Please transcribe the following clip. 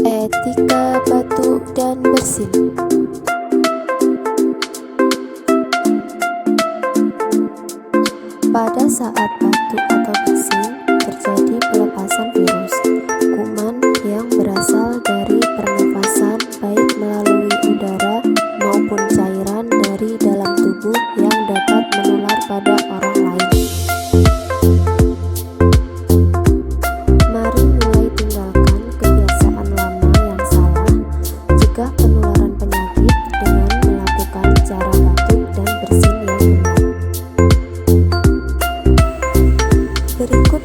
Etika batuk dan bersin. Pada saat batuk atau bersin, terjadi pelepasan virus, kuman yang berasal dari pernafasan baik melalui udara maupun cairan dari dalam tubuh yang dapat menular pada orang lain. Mari mulai tinggalkan kebiasaan lama yang salah, cegah penularan penyakit dengan melakukan cara batuk dan bersin yang benar. Berikut